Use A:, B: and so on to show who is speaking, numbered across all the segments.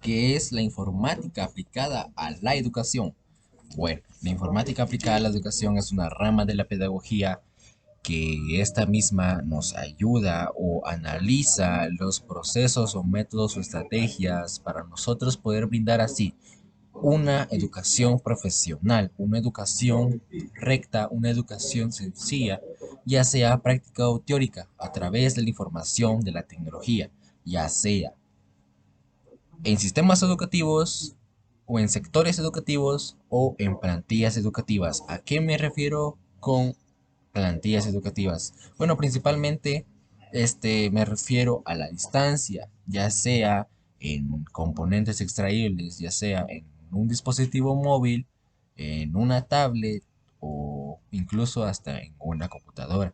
A: ¿Qué es la informática aplicada a la educación? Bueno, la informática aplicada a la educación es una rama de la pedagogía que esta misma nos ayuda o analiza los procesos o métodos o estrategias para nosotros poder brindar así una educación profesional, una educación recta, una educación sencilla, ya sea práctica o teórica, a través de la información de la tecnología, ya sea en sistemas educativos o en sectores educativos o en plantillas educativas. ¿A qué me refiero con plantillas educativas? Bueno, principalmente me refiero a la distancia, ya sea en componentes extraíbles, ya sea en un dispositivo móvil, en una tablet o incluso hasta en una computadora.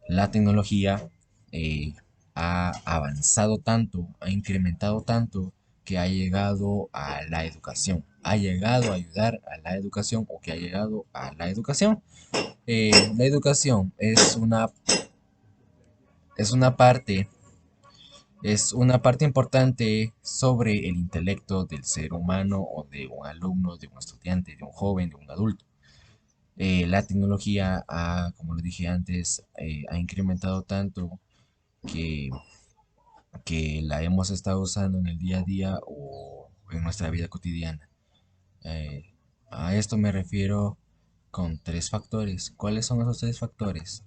A: La tecnología eh, ha avanzado tanto, ha incrementado tanto que ha llegado a la educación, ha llegado a ayudar a la educación o que ha llegado a la educación. La educación es una parte, es una parte importante sobre el intelecto del ser humano o de un alumno, de un estudiante, de un joven, de un adulto. La tecnología, como lo dije antes, ha incrementado tanto que, que la hemos estado usando en el día a día o en nuestra vida cotidiana. Eh, a esto me refiero con tres factores. ¿Cuáles son esos tres factores?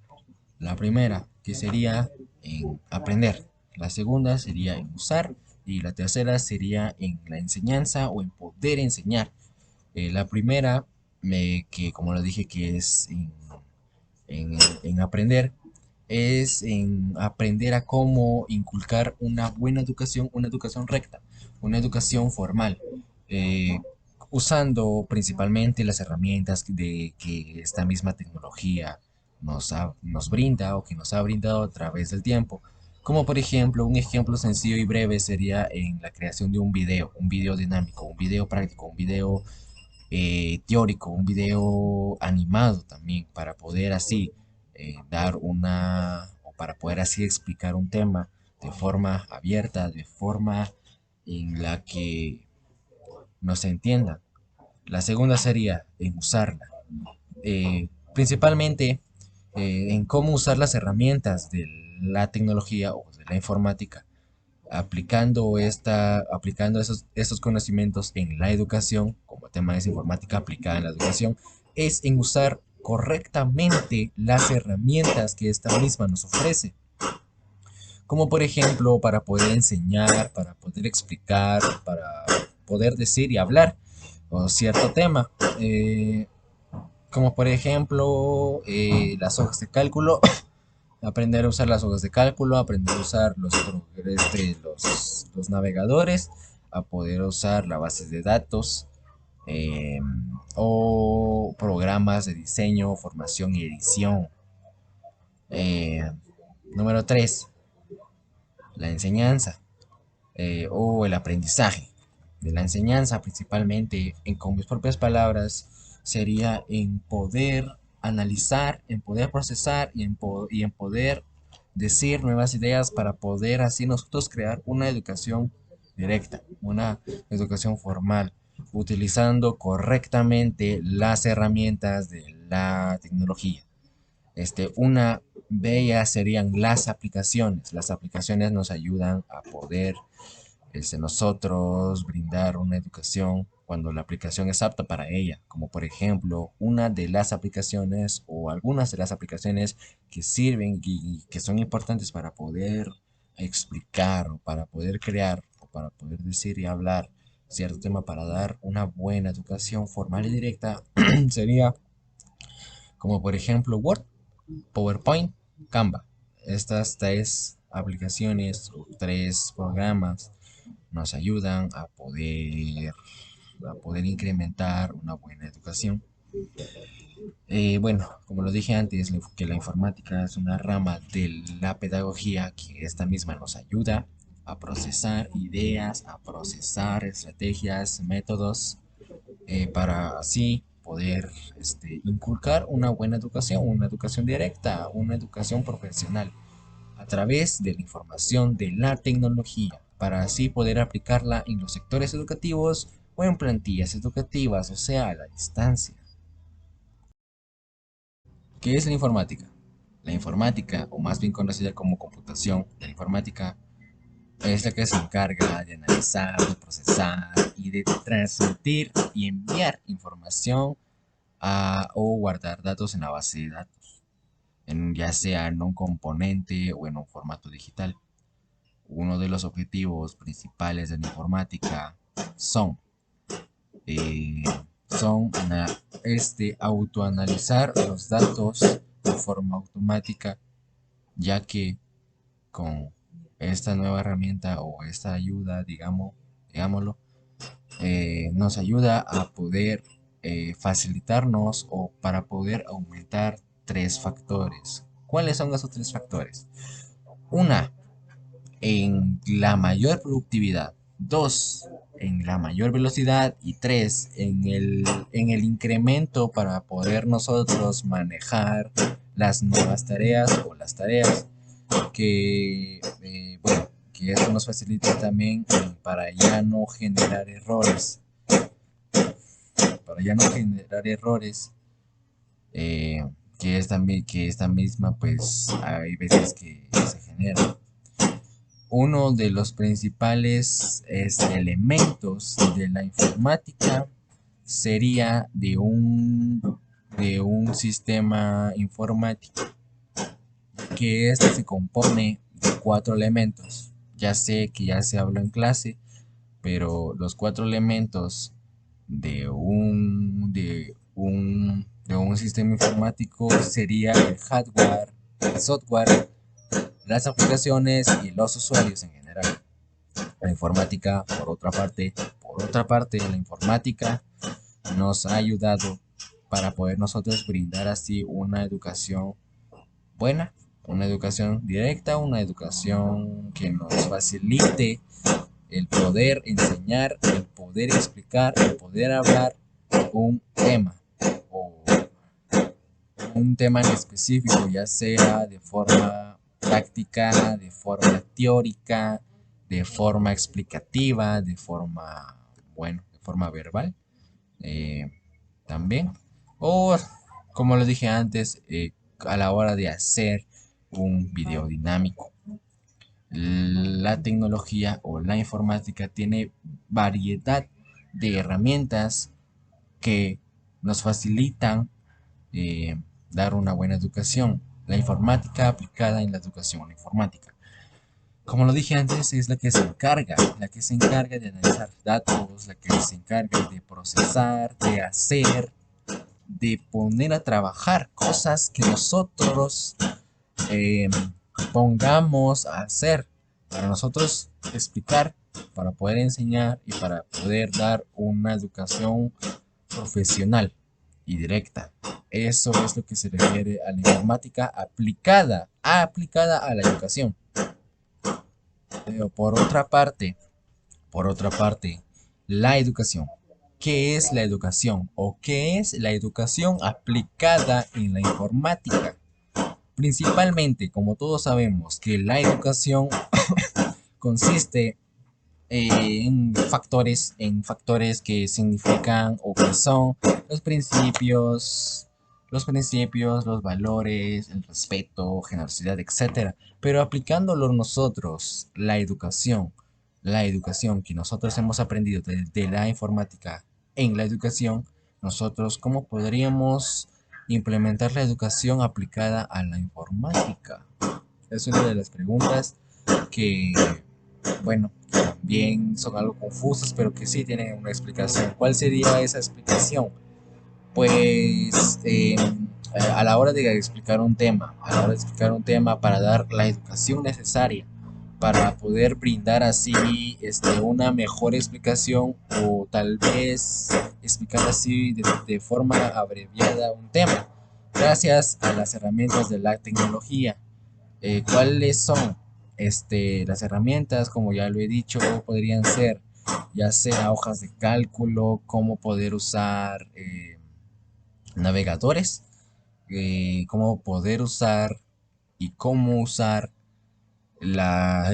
A: La primera, que sería en aprender. La segunda sería en usar. Y la tercera sería en la enseñanza o en poder enseñar. La primera, que como lo dije, que es en aprender, es en aprender a cómo inculcar una educación recta, una educación formal, eh, usando principalmente las herramientas que esta misma tecnología nos brinda o que nos ha brindado a través del tiempo. Como por ejemplo, un ejemplo sencillo y breve sería en la creación de un video dinámico, un video práctico, un video teórico, un video animado también, para poder así dar o para poder así explicar un tema de forma abierta, de forma en la que nos entiendan. La segunda sería en usarla, principalmente en cómo usar las herramientas de la tecnología o de la informática, aplicando esos conocimientos en la educación, como tema es informática aplicada en la educación, es en usar correctamente las herramientas que esta misma nos ofrece. Como por ejemplo, para poder enseñar, para poder explicar, para poder decir y hablar o cierto tema. Como por ejemplo, las hojas de cálculo, aprender a usar las hojas de cálculo, aprender a usar los navegadores, a poder usar la base de datos eh, o programas de diseño, formación y edición. Eh, Número 3, la enseñanza o el aprendizaje. De la enseñanza principalmente, con mis propias palabras, sería en poder analizar, en poder procesar y en poder decir nuevas ideas para poder así nosotros crear una educación directa, una educación formal, utilizando correctamente las herramientas de la tecnología. Una de ellas serían las aplicaciones. Las aplicaciones nos ayudan a poder nosotros brindar una educación cuando la aplicación es apta para ella, como por ejemplo una de las aplicaciones o algunas de las aplicaciones que sirven y que son importantes para poder explicar o para poder crear o para poder decir y hablar cierto tema para dar una buena educación formal y directa sería como por ejemplo Word, PowerPoint, Canva. Estas tres aplicaciones o tres programas nos ayudan a poder incrementar una buena educación. Bueno, como lo dije antes, que la informática es una rama de la pedagogía que esta misma nos ayuda a procesar ideas, a procesar estrategias, métodos, para así poder inculcar una educación directa, una educación profesional a través de la información de la tecnología. para así poder aplicarla en los sectores educativos o en plantillas educativas, o sea, a la distancia. ¿Qué es la informática? La informática, o más bien conocida como computación, la informática es la que se encarga de analizar, de procesar y de transmitir y enviar información o guardar datos en la base de datos, ya sea en un componente o en un formato digital. Uno de los objetivos principales de la informática son, eh, autoanalizar los datos de forma automática, ya que con esta nueva herramienta o esta ayuda, digámoslo, nos ayuda a poder facilitarnos o para poder aumentar tres factores. ¿Cuáles son esos tres factores? Una, en la mayor productividad. Dos, en la mayor velocidad. Y tres, en el incremento para poder nosotros manejar las nuevas tareas o las tareas que esto nos facilita también para ya no generar errores. Para ya no generar errores, eh, que esta misma, pues hay veces que se genera. Uno de los principales elementos de la informática sería de un sistema informático que este se compone de cuatro elementos. Ya sé que ya se habló en clase, pero los cuatro elementos de un sistema informático sería el hardware, el software, las aplicaciones y los usuarios en general. La informática, por otra parte, la informática nos ha ayudado para poder nosotros brindar así una educación buena, una educación directa, una educación que nos facilite el poder enseñar, el poder explicar, el poder hablar un tema o un tema en específico, ya sea de forma práctica, de forma teórica, de forma explicativa, de forma verbal, eh, también. O, como lo dije antes, a la hora de hacer un video dinámico. La tecnología o la informática tiene variedad de herramientas que nos facilitan eh, dar una buena educación. La informática aplicada en la educación informática. Como lo dije antes, es la que se encarga de analizar datos, la que se encarga de procesar, de hacer, de poner a trabajar cosas que nosotros eh, pongamos a hacer para nosotros explicar, para poder enseñar y para poder dar una educación profesional y directa. Eso es lo que se refiere a la informática aplicada a la educación. Pero por otra parte, la educación. ¿Qué es la educación? ¿O qué es la educación aplicada en la informática? Principalmente, como todos sabemos, que la educación consiste en factores que significan o que son los principios, los valores, el respeto, generosidad, etcétera. Pero aplicándolo nosotros, la educación que nosotros hemos aprendido de la informática en la educación, nosotros, ¿cómo podríamos implementar la educación aplicada a la informática? Es una de las preguntas que, bueno, también son algo confusas, pero que sí tienen una explicación. ¿Cuál sería esa explicación? Pues a la hora de explicar un tema, para dar la educación necesaria, para poder brindar así una mejor explicación o tal vez explicar así de forma abreviada un tema, gracias a las herramientas de la tecnología. ¿Cuáles son las herramientas? Como ya lo he dicho, podrían ser ya sea hojas de cálculo, cómo poder usar navegadores, cómo poder usar y cómo usar la,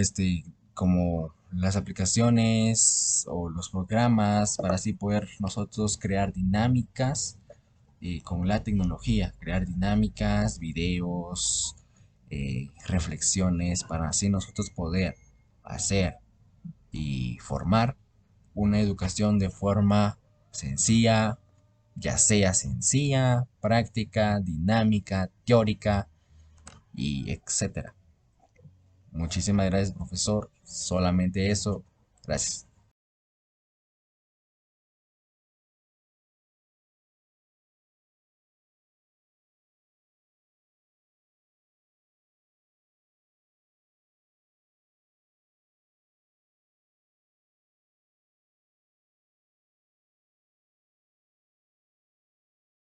A: como las aplicaciones o los programas para así poder nosotros crear dinámicas con la tecnología, crear dinámicas, videos, reflexiones para así nosotros poder hacer y formar una educación de forma sencilla, ya sea sencilla, práctica, dinámica, teórica y etcétera. Muchísimas gracias, profesor. Solamente eso. Gracias.